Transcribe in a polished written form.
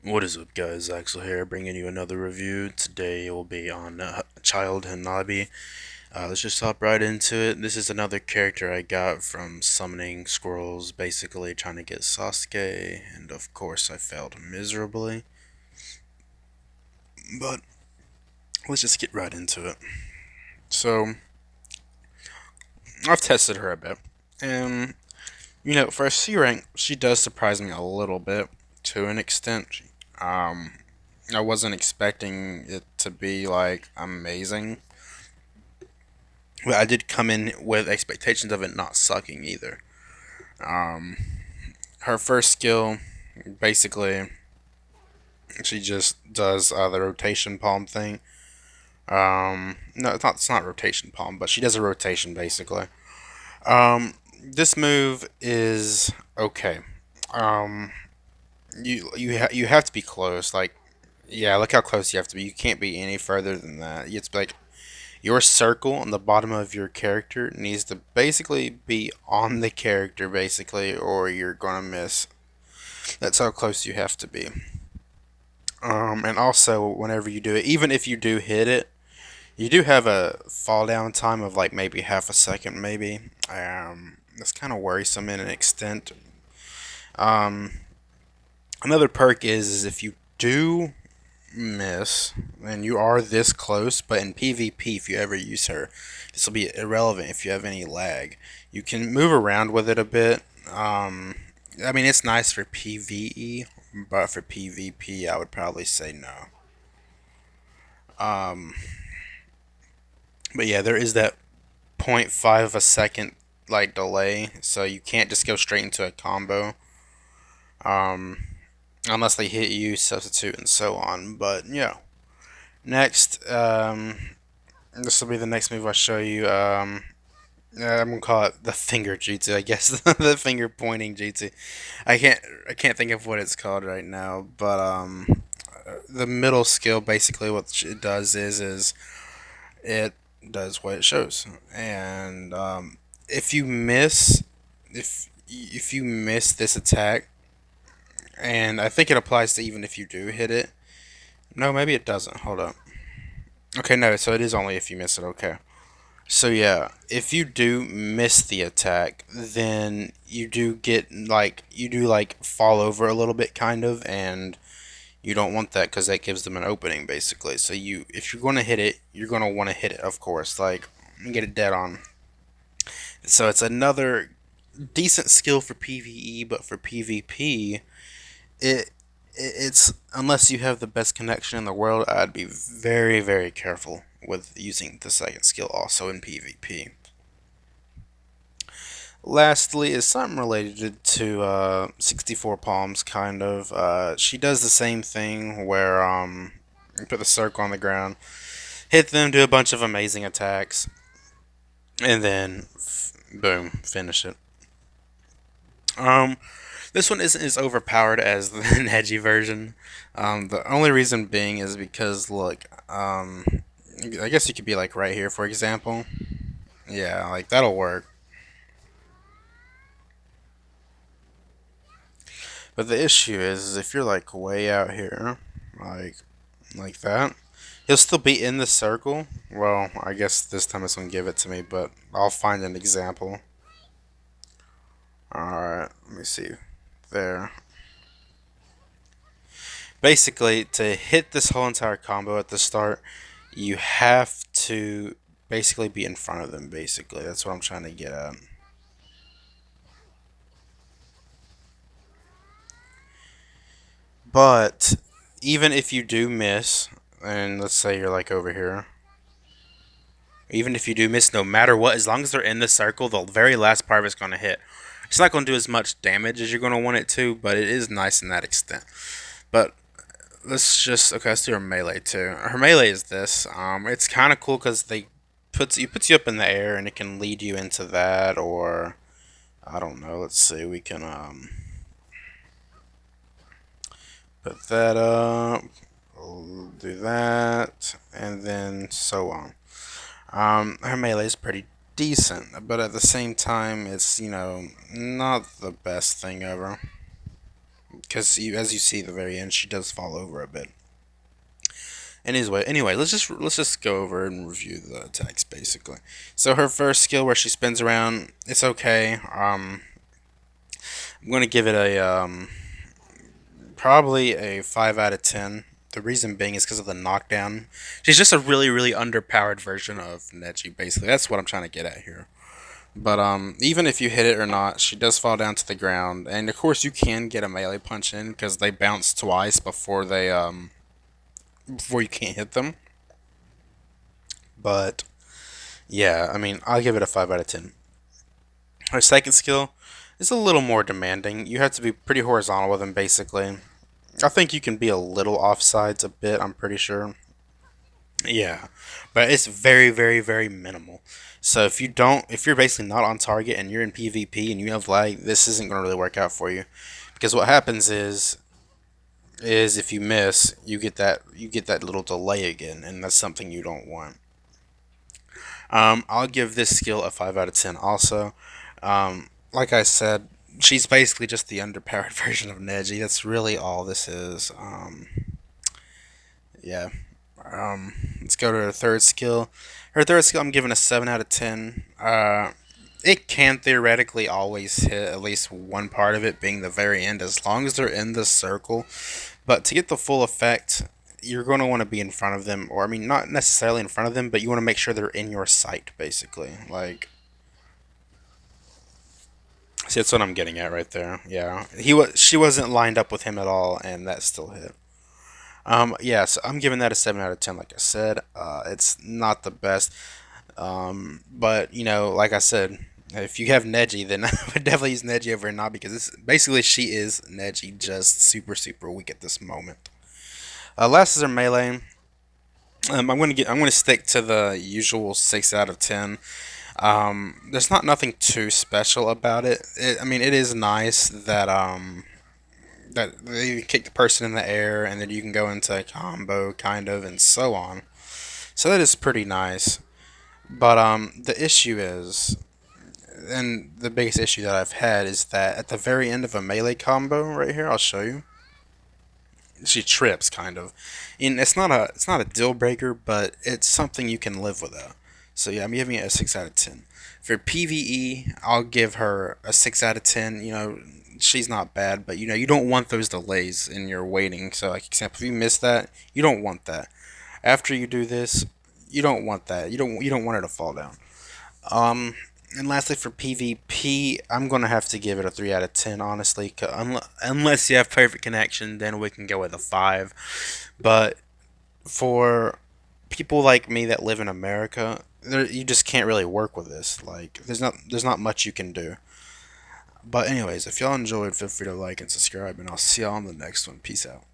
What is up, guys? Axel here, bringing you another review. Today will be on Child Hanabi. Let's just hop right into it. This is another character I got from summoning squirrels, basically trying to get Sasuke, and of course I failed miserably. But let's just get right into it. So, I've tested her a bit, and for a C rank, she does surprise me a little bit, to an extent. Um, I wasn't expecting it to be like amazing. But I did come in with expectations of it not sucking either. Um, Her first skill, basically, she just does the rotation palm thing. No, it's not rotation palm, but she does a rotation basically. This move is okay. Um, you have to be close. Like, yeah, look how close you have to be. You can't be any further than that. It's like your circle on the bottom of your character needs to basically be on the character, basically, or you're gonna miss. That's how close you have to be. And also, whenever you do it, even if you do hit it, you do have a fall down time of like maybe half a second, maybe. That's kind of worrisome in an extent. Um, Another perk is if you do miss, and you are this close, but in PvP, if you ever use her, this will be irrelevant if you have any lag. You can move around with it a bit. I mean, it's nice for PvE, but for PvP, I would probably say no. Um, but yeah, there is that zero point 0.5 of a second like delay, so you can't just go straight into a combo. Um, Unless they hit you, substitute, and so on. But yeah. Next, this will be the next move I show you. I'm gonna call it the finger jutsu, I guess. The finger pointing jutsu. I can't I can't think of what it's called right now, but the middle skill basically what it does is it does what it shows, and if you miss if you miss this attack, and I think it applies to even if you do hit it. No, maybe it doesn't. Hold up. Okay, no, so it is only if you miss it. Okay. So yeah, if you do miss the attack, then you do like fall over a little bit kind of, and you don't want that because that gives them an opening basically. So if you're going to hit it, you're going to want to hit it, of course, like get it dead on. So it's another decent skill for PvE, but for PvP, it's unless you have the best connection in the world, I'd be very careful with using the second skill also in PvP. Lastly, is something related to 64 Palms, kind of. She does the same thing where you put the circle on the ground, hit them, do a bunch of amazing attacks, and then boom, finish it. Um, this one isn't as overpowered as the Neji version. The only reason being is because look, I guess you could be like right here, for example. Yeah, like that'll work. But the issue is if you're like way out here, like like that, he'll still be in the circle. Well, I guess this time it's gonna give it to me, but I'll find an example. Alright, let me see. There. Basically, to hit this whole entire combo at the start, you have to basically be in front of them, basically. That's what I'm trying to get at. But even if you do miss, and let's say you're like over here, even if you do miss, no matter what, as long as they're in the circle, the very last part of it's going to hit. It's not going to do as much damage as you're going to want it to, but it is nice in that extent. But okay, let's do her melee too. Her melee is this. It's kind of cool because they puts you up in the air and it can lead you into that, or I don't know. Let's see, we can put that up, we'll do that, and then so on. Her melee is pretty decent, but at the same time, it's not the best thing ever. because as you see at the very end, she does fall over a bit. Anyway, let's just go over and review the attacks basically. So her first skill where she spins around, it's okay. I'm gonna give it a probably a 5 out of 10. The reason being is because of the knockdown. She's just a really really underpowered version of Neji. Basically, that's what I'm trying to get at here. But even if you hit it or not, she does fall down to the ground, and of course you can get a melee punch in because they bounce twice before you can't hit them. But yeah, I mean, I'll give it a 5 out of 10. Her second skill is a little more demanding. You have to be pretty horizontal with them, basically. I think you can be a little offsides a bit. I'm pretty sure. Yeah, but it's very, very, very minimal. So if you're basically not on target and you're in PvP and you have lag, this isn't going to really work out for you, because what happens is if you miss, you get that little delay again, and that's something you don't want. I'll give this skill a 5 out of 10. Also, like I said, she's basically just the underpowered version of Neji. That's really all this is. Yeah. Let's go to her third skill. Her third skill, I'm giving a 7 out of 10. It can theoretically always hit at least one part of it, being the very end, as long as they're in the circle. But to get the full effect, you're going to want to be in front of them, or I mean, not necessarily in front of them, but you want to make sure they're in your sight, basically. Like, see, that's what I'm getting at right there. Yeah, she wasn't lined up with him at all, and that still hit. Yeah, so I'm giving that a 7 out of 10. Like I said, it's not the best, but like I said, if you have Neji, then I would definitely use Neji over Hanabi, because basically she is Neji, just super super weak at this moment. Last is her melee. I'm gonna stick to the usual 6 out of 10. There's not nothing too special about it. I mean, it is nice that you kick the person in the air and then you can go into a combo kind of and so on. So that is pretty nice. But the issue is, and the biggest issue that I've had is that at the very end of a melee combo right here, I'll show you. She trips kind of, and it's not a deal breaker, but it's something you can live without. So yeah, I'm giving it a 6 out of 10. For PVE, I'll give her a 6 out of 10. She's not bad, but you don't want those delays in your waiting. So like example, if you miss that, you don't want that. After you do this, you don't want that. You don't want her to fall down. Um, and lastly, for PvP, I'm gonna have to give it a 3 out of 10. Honestly, unless you have perfect connection, then we can go with a 5. But for people like me that live in America, you just can't really work with this. Like, there's not much you can do. But anyways, if y'all enjoyed, feel free to like and subscribe, and I'll see y'all on the next one. Peace out.